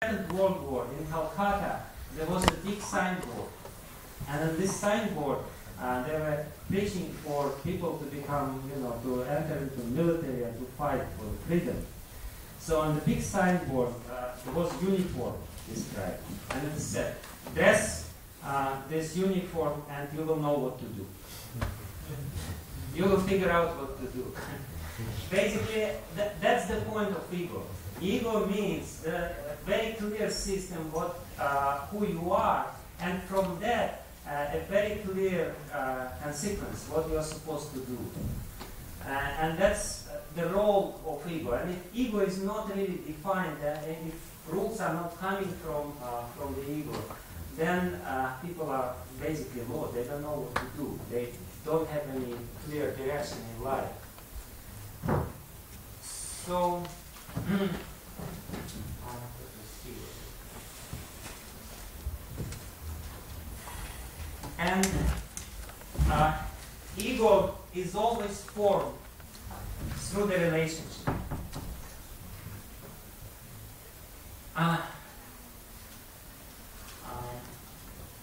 Second World War in Calcutta, there was a big signboard. And on this signboard, they were preaching for people to become, to enter into the military and to fight for freedom. So on the big signboard, there was uniform described. And it said, dress this uniform and you will know what to do. You will figure out what to do. Basically, that's the point of ego. Ego means a very clear system who you are, and from that, a very clear consequence, what you are supposed to do. And that's the role of ego. And if ego is not really defined, if rules are not coming from the ego, then people are basically lost. They don't know what to do. They don't have any clear direction in life. So, and ego is always formed through the relationship.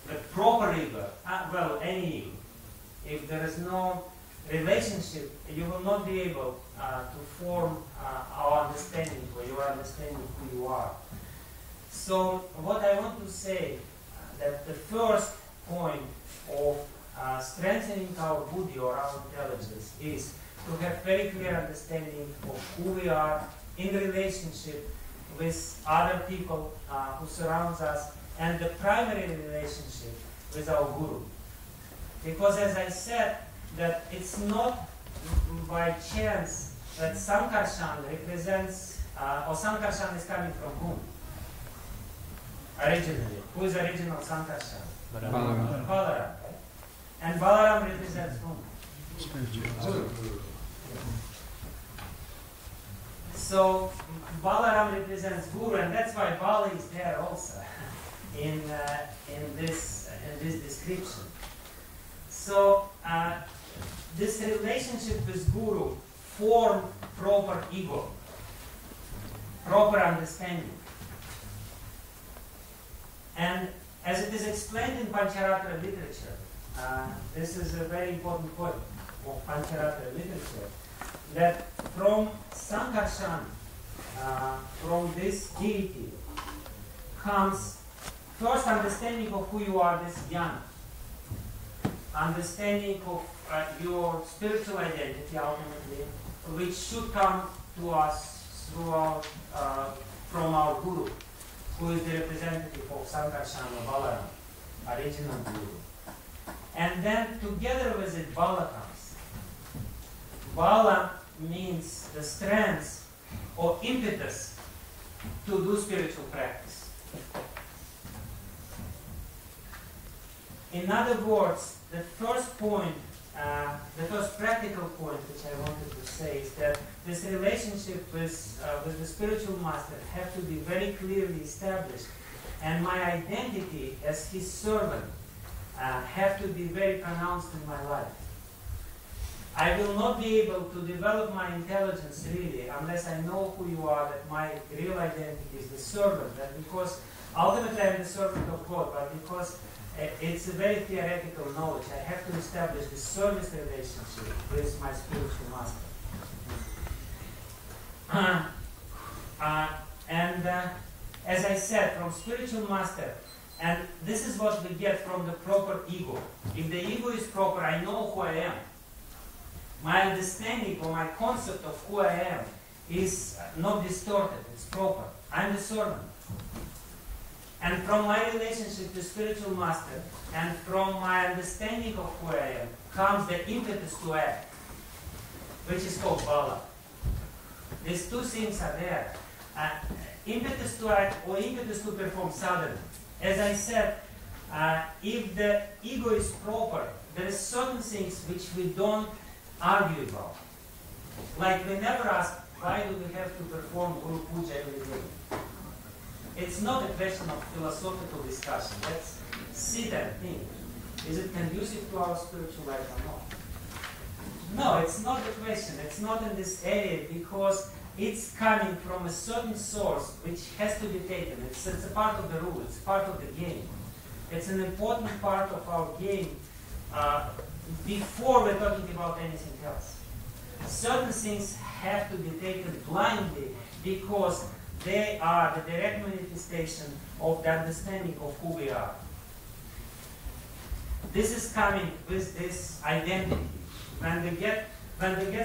The proper ego, well, any ego, if there is no relationship, you will not be able to form our understanding or your understanding of who you are. So what I want to say, that the first point of strengthening our buddhi or our intelligence is to have very clear understanding of who we are in relationship with other people who surrounds us, and the primary relationship with our guru. Because as I said, that it's not by chance that Sankarshan represents, or Sankarshan is coming from whom? Originally. Who is original Sankarshan? Balaram. Balaram. And Balaram represents whom? Guru. So Balaram represents Guru, and that's why Bala is there also in this description. So this relationship with Guru formed proper ego, proper understanding. And as it is explained in Pancharatra literature, this is a very important point of Pancharatra literature, that from Sankarshan, from this deity, comes first understanding of who you are, this jnana, understanding of your spiritual identity ultimately, which should come to us throughout, from our Guru, who is the representative of Sankarshan or Balaram, original Guru. And then together with it, Bala comes. Bala means the strength or impetus to do spiritual practice. In other words, the first point, the first practical point which I wanted to say is that this relationship with the spiritual master have to be very clearly established, and my identity as his servant have to be very pronounced in my life. I will not be able to develop my intelligence really unless I know who you are, that my real identity is the servant, that because ultimately I am the servant of God, but because it's a very theoretical knowledge, I have to establish the service relationship with my spiritual master. As I said, from spiritual master, and this is what we get from the proper ego. If the ego is proper, I know who I am. My understanding or my concept of who I am is not distorted, it's proper. I'm the servant. And from my relationship to spiritual master, and from my understanding of who I am, comes the impetus to act, which is called Bala. These two things are there. Impetus to act or impetus to perform sadhana. As I said, if the ego is proper, there are certain things which we don't argue about. Like we never ask, why do we have to perform Guru Puja every day? It's not a question of philosophical discussion. Let's sit and think. Is it conducive to our spiritual life or not? No, it's not the question. It's not in this area because it's coming from a certain source which has to be taken. It's a part of the rule, it's part of the game. It's an important part of our game before we're talking about anything else. Certain things have to be taken blindly because they are the direct manifestation of the understanding of who we are. This is coming with this identity. When we get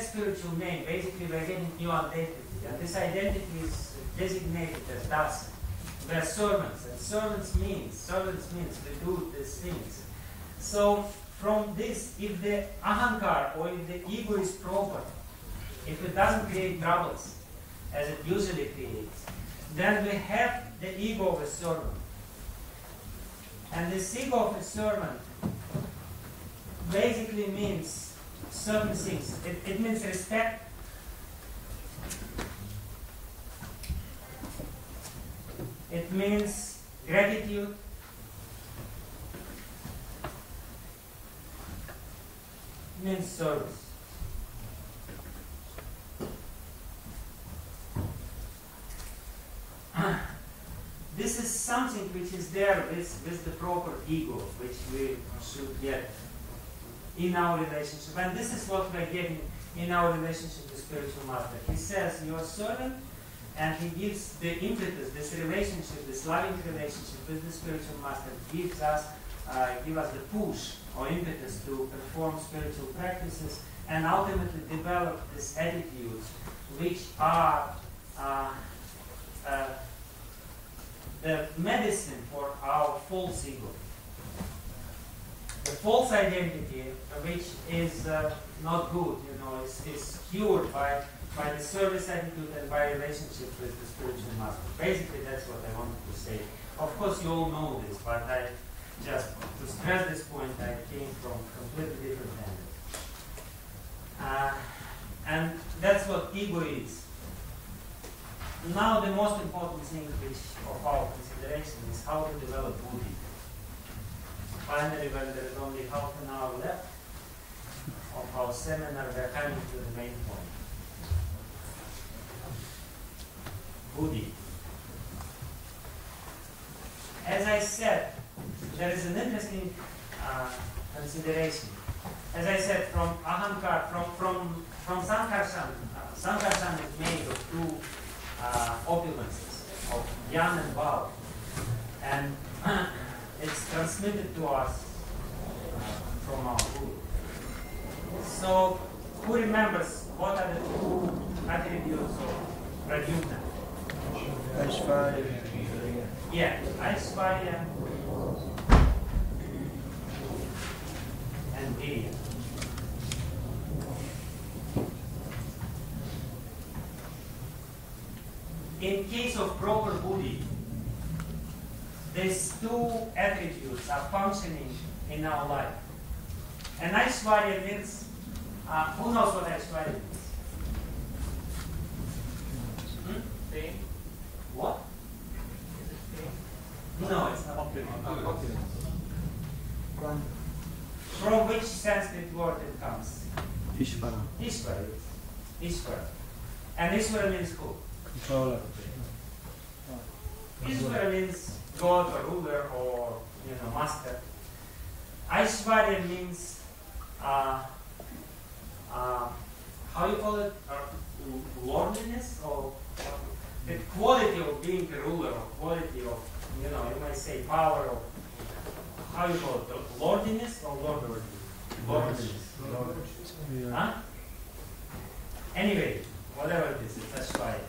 spiritual name, basically we're getting new identity. And this identity is designated as das. We are servants, and servants means we do these things. So from this, if the ahankar or if the ego is proper, if it doesn't create troubles, as it usually creates, then we have the ego of a servant. And this ego of a servant basically means certain things. It means respect. It means gratitude. It means service. This is something which is there with the proper ego, which we should get in our relationship. And this is what we're getting in our relationship with spiritual master. He says, you are servant, and he gives the impetus, this relationship, this loving relationship with the spiritual master, gives us the push or impetus to perform spiritual practices and ultimately develop these attitudes which are the medicine for our false ego. The false identity, which is not good, is cured by the service attitude and by relationship with the spiritual master. Basically, that's what I wanted to say. Of course, you all know this, but I just, to stress this point, I came from completely different angles. And that's what ego is. Now, the most important thing of our consideration is how to develop buddhi. Finally, when there is only half an hour left of our seminar, we are coming to the main point. Buddhi. As I said, there is an interesting consideration. As I said, from ahankar, from sankarshan, sankarshan is made of two opulences, of yan and val. And it's transmitted to us from our guru. So, who remembers what are the two attributes of Pradyumna? Aishvarya. Yeah, Aishvarya and Virya. In case of proper buddhi, these two attributes are functioning in our life. And Aishvarya means, who knows what Aishvarya means? Fame? What? Is it fame? No, it's not. Opulence. From which Sanskrit word it comes? Ishvara. Ishvara. Ishvara. And Ishvara means who? Controller. Ishvara means God or ruler or master. Aishvarya means how you call it? Lordliness, or the quality of being a ruler, or quality of you might say power, or how you call it? Lordliness or lordliness? Huh? Anyway, whatever it is, it's Aishvarya.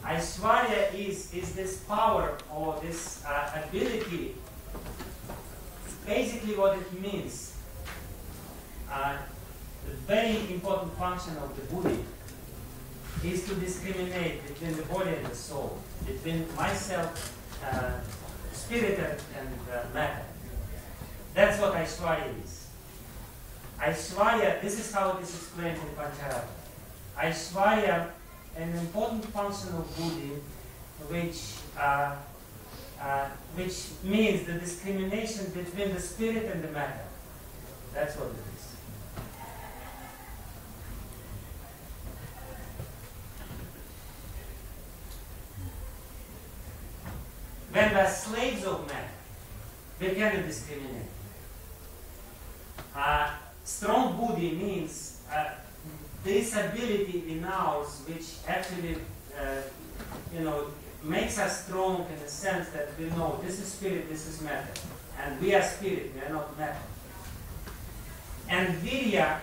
Aishvarya is this power or this ability. Basically what it means, the very important function of the Buddha is to discriminate between the body and the soul, between myself, spirit and matter. That's what Aishvarya is. Aishvarya, this is how it is explained in Pancharatra. Aishvarya, an important function of Buddhi, which means the discrimination between the spirit and the matter. That's what it is. When we are slaves of matter, we cannot discriminate. Strong buddhi means this ability in ours, which actually, makes us strong in the sense that we know this is spirit, this is matter, and we are spirit, we are not matter. And virya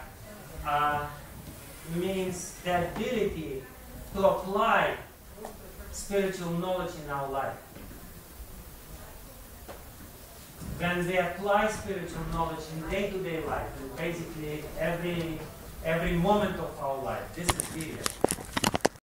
means the ability to apply spiritual knowledge in our life. When we apply spiritual knowledge in day-to-day life, in basically every moment of our life, this is virya.